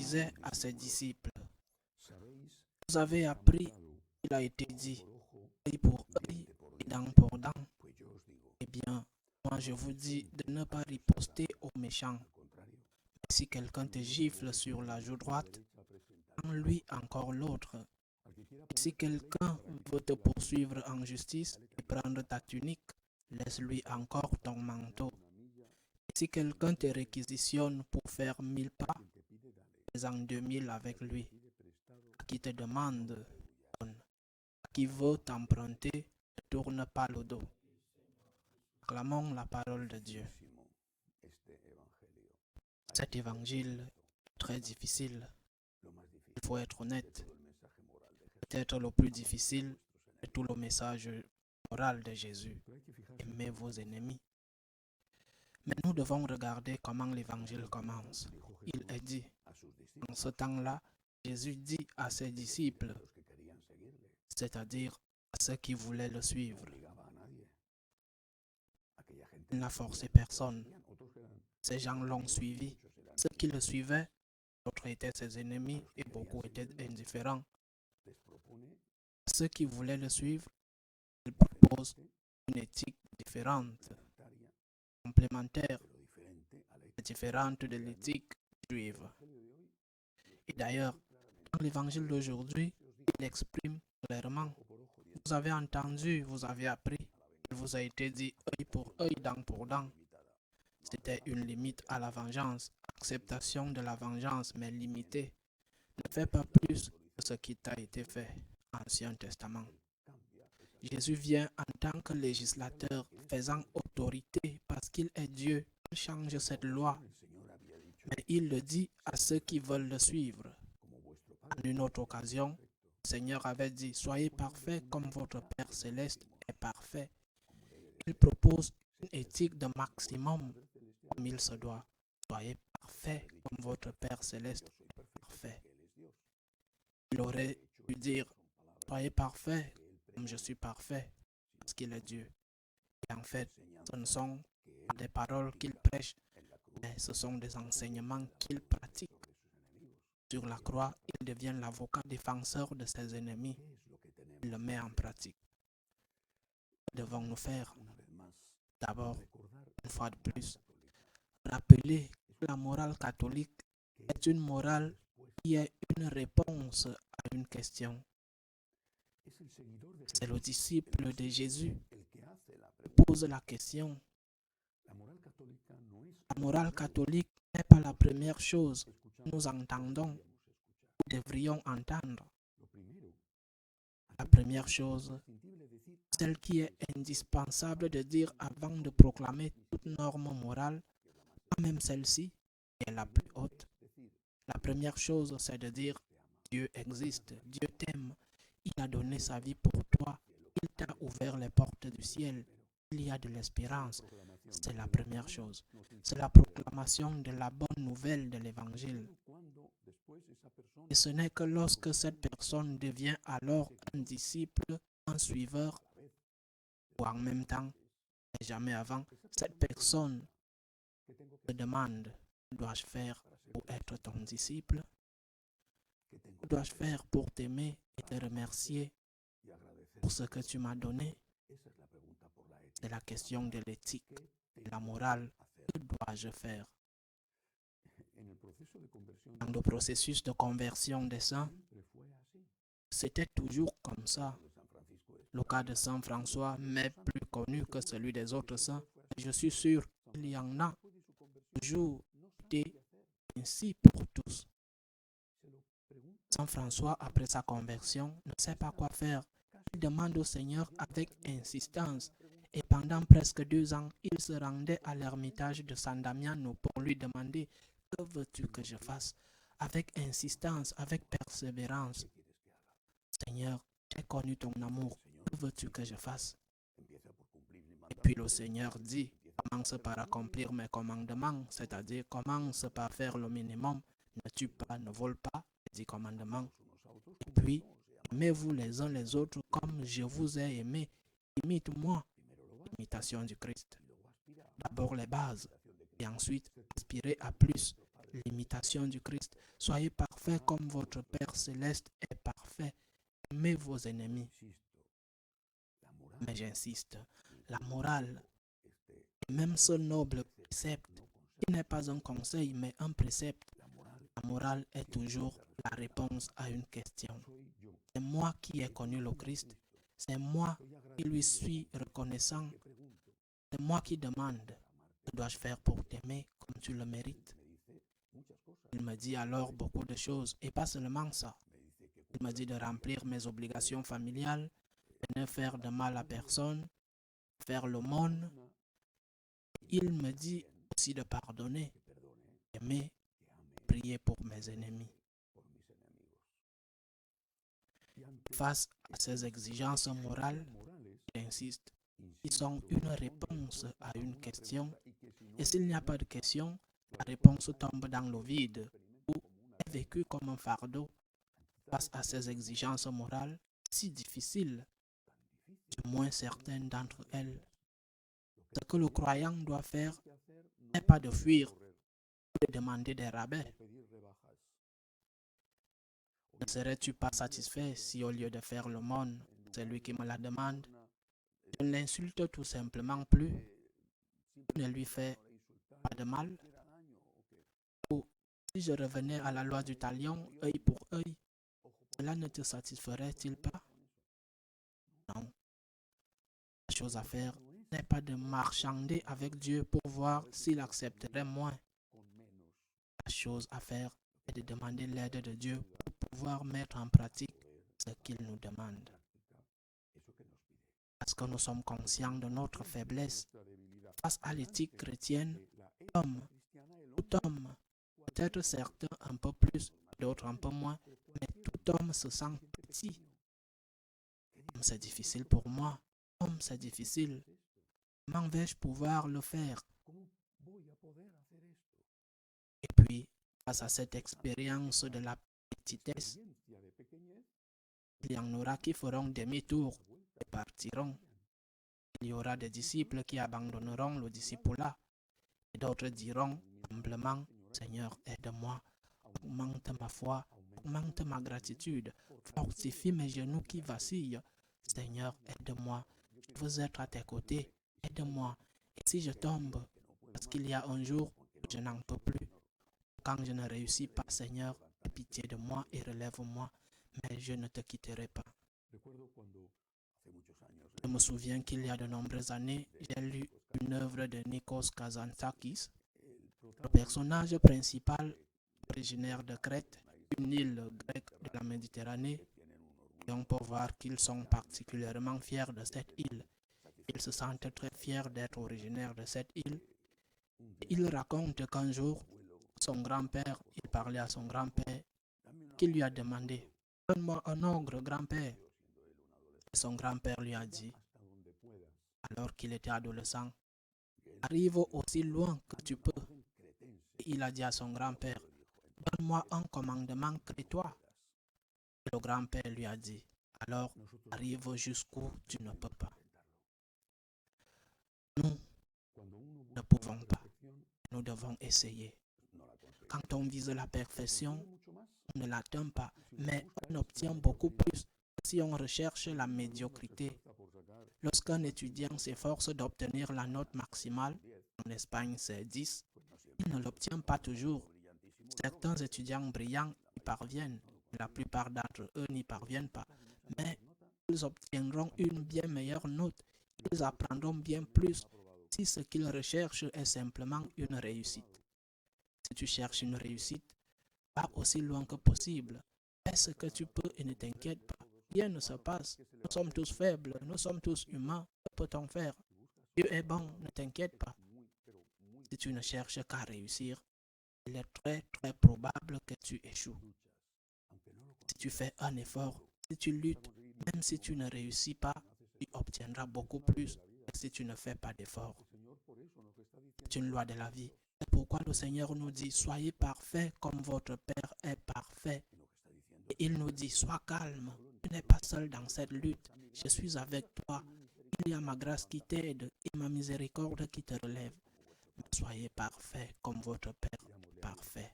disait à ses disciples, vous avez appris, il a été dit, œil pour œil et dent pour dent. Eh bien, moi je vous dis de ne pas riposter aux méchants. Mais si quelqu'un te gifle sur la joue droite, prends-lui encore l'autre. Et si quelqu'un veut te poursuivre en justice et prendre ta tunique, laisse-lui encore ton manteau. Et si quelqu'un te réquisitionne pour faire 1000 pas, fais-en 2000 avec lui. À qui te demande, donne. À qui veut t'emprunter, ne tourne pas le dos. Clamons la parole de Dieu. Cet évangile est très difficile. Il faut être honnête. Peut-être le plus difficile est tout le message moral de Jésus. Aimez vos ennemis. Mais nous devons regarder comment l'évangile commence. Il est dit, en ce temps-là, Jésus dit à ses disciples, c'est-à-dire à ceux qui voulaient le suivre. Il n'a forcé personne. Ces gens l'ont suivi. Ceux qui le suivaient, d'autres étaient ses ennemis et beaucoup étaient indifférents. Ceux qui voulaient le suivre, il propose une éthique différente, complémentaire, différente de l'éthique juive. Et d'ailleurs, dans l'évangile d'aujourd'hui, il exprime clairement, vous avez entendu, vous avez appris, il vous a été dit œil pour œil, dent pour dent. C'était une limite à la vengeance, acceptation de la vengeance, mais limitée. Ne fais pas plus que ce qui t'a été fait, Ancien Testament. Jésus vient en tant que législateur faisant autorité parce qu'il est Dieu. Il change cette loi, mais il le dit à ceux qui veulent le suivre. En une autre occasion, le Seigneur avait dit, soyez parfaits comme votre Père céleste est parfait. Il propose une éthique de maximum comme il se doit. Soyez parfaits comme votre Père céleste est parfait. Il aurait pu dire, soyez parfaits comme je suis parfait, parce qu'il est Dieu. Et en fait, ce ne sont pas des paroles qu'il prêche, mais ce sont des enseignements qu'il pratique. Sur la croix, il devient l'avocat défenseur de ses ennemis. Il le met en pratique. Que devons-nous faire? D'abord, une fois de plus, rappeler que la morale catholique est une morale qui est une réponse à une question. C'est le disciple de Jésus qui pose la question. La morale catholique n'est pas la première chose que nous entendons ou devrions entendre. La première chose, celle qui est indispensable de dire avant de proclamer toute norme morale, pas même celle-ci, qui est la plus haute. La première chose, c'est de dire Dieu existe, Dieu t'aime, il a donné sa vie pour toi, il t'a ouvert les portes du ciel, il y a de l'espérance. C'est la première chose. C'est la proclamation de la bonne nouvelle de l'évangile. Et ce n'est que lorsque cette personne devient alors un disciple, un suiveur, ou en même temps, et jamais avant, cette personne te demande, que dois-je faire pour être ton disciple? Que dois-je faire pour t'aimer et te remercier pour ce que tu m'as donné? C'est la question de l'éthique, de la morale. Que dois-je faire? Dans le processus de conversion des saints, c'était toujours comme ça. Le cas de Saint François m'est plus connu que celui des autres saints. Je suis sûr qu'il y en a toujours été ainsi pour tous. Saint François, après sa conversion, ne sait pas quoi faire. Il demande au Seigneur avec insistance. Et pendant presque 2 ans, il se rendait à l'ermitage de San Damiano pour lui demander « Que veux-tu que je fasse ?» Avec insistance, avec persévérance. « Seigneur, j'ai connu ton amour. Que veux-tu que je fasse ?» Et puis le Seigneur dit « Commence par accomplir mes commandements, c'est-à-dire commence par faire le minimum. Ne tue pas, ne vole pas, les 10 commandements. Et puis, aimez-vous les uns les autres comme je vous ai aimé. Imite-moi. » Imitation du Christ. D'abord les bases et ensuite aspirer à plus. l'imitation du Christ. Soyez parfaits comme votre Père céleste est parfait. Aimez vos ennemis. Mais j'insiste, la morale, et même ce noble précepte, qui n'est pas un conseil mais un précepte, la morale est toujours la réponse à une question. C'est moi qui ai connu le Christ, c'est moi qui lui suis reconnaissant, c'est moi qui demande, que dois-je faire pour t'aimer comme tu le mérites? Il me dit alors beaucoup de choses, et pas seulement ça. Il me dit de remplir mes obligations familiales, de ne faire de mal à personne, faire l'aumône. Il me dit aussi de pardonner, aimer, prier pour mes ennemis. Face à ces exigences morales, il insiste, qui sont une réponse à une question, et s'il n'y a pas de question, la réponse tombe dans le vide ou est vécue comme un fardeau. Face à ces exigences morales si difficiles, du moins certaines d'entre elles, ce que le croyant doit faire n'est pas de fuir ou de demander des rabais. Ne serais-tu pas satisfait si au lieu de faire l'aumône, c'est lui qui me la demande, je ne l'insulte tout simplement plus, je ne lui fais pas de mal? Ou si je revenais à la loi du talion, œil pour œil, cela ne te satisferait-il pas? Non. La chose à faire n'est pas de marchander avec Dieu pour voir s'il accepterait moins. La chose à faire est de demander l'aide de Dieu pour pouvoir mettre en pratique ce qu'il nous demande. Parce que nous sommes conscients de notre faiblesse face à l'éthique chrétienne, tout homme, peut-être certains un peu plus, d'autres un peu moins, mais tout homme se sent petit. Comme c'est difficile pour moi, comme c'est difficile, comment vais-je pouvoir le faire? Et puis, face à cette expérience de la petitesse, il y en aura qui feront demi-tour et partiront. Il y aura des disciples qui abandonneront le discipulat et d'autres diront humblement, Seigneur, aide-moi, augmente ma foi, augmente ma gratitude, fortifie mes genoux qui vacillent. Seigneur, aide-moi, je veux être à tes côtés, aide-moi. Et si je tombe, parce qu'il y a un jour où je n'en peux plus, quand je ne réussis pas, Seigneur, aie pitié de moi et relève-moi, mais je ne te quitterai pas. Je me souviens qu'il y a de nombreuses années, j'ai lu une œuvre de Nikos Kazantzakis. Le personnage principal, originaire de Crète, une île grecque de la Méditerranée, et on peut voir qu'ils sont particulièrement fiers de cette île. Ils se sentent très fiers d'être originaires de cette île. Et il raconte qu'un jour, son grand-père, il parlait à son grand-père, qui lui a demandé, donne-moi un ogre, grand-père. Et son grand-père lui a dit, alors qu'il était adolescent, arrive aussi loin que tu peux. Et il a dit à son grand-père, donne-moi un commandement crétois. Et le grand-père lui a dit, alors arrive jusqu'où tu ne peux pas. Nous ne pouvons pas. Nous devons essayer. Quand on vise la perfection, on ne l'atteint pas, mais on obtient beaucoup plus si on recherche la médiocrité. Lorsqu'un étudiant s'efforce d'obtenir la note maximale, en Espagne c'est 10, il ne l'obtient pas toujours. Certains étudiants brillants y parviennent, la plupart d'entre eux n'y parviennent pas, mais ils obtiendront une bien meilleure note, ils apprendront bien plus si ce qu'ils recherchent est simplement une réussite. Si tu cherches une réussite, va aussi loin que possible. Fais ce que tu peux et ne t'inquiète pas. Rien ne se passe. Nous sommes tous faibles, nous sommes tous humains. Que peut-on faire? Dieu est bon, ne t'inquiète pas. Si tu ne cherches qu'à réussir, il est très très probable que tu échoues. Si tu fais un effort, si tu luttes, même si tu ne réussis pas, tu obtiendras beaucoup plus que si tu ne fais pas d'effort. C'est une loi de la vie. C'est pourquoi le Seigneur nous dit, soyez parfaits comme votre Père est parfait. Et il nous dit, sois calme, tu n'es pas seul dans cette lutte, je suis avec toi. Il y a ma grâce qui t'aide et ma miséricorde qui te relève. Mais soyez parfaits comme votre Père est parfait.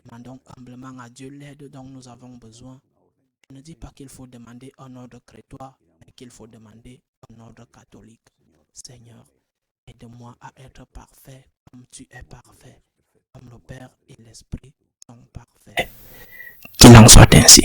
Demandons humblement à Dieu l'aide dont nous avons besoin. Je ne dis pas qu'il faut demander un ordre chrétien, mais qu'il faut demander un ordre catholique. Seigneur, aide-moi à être parfait comme tu es parfait, comme le Père et l'Esprit sont parfaits. Qu'il en soit ainsi.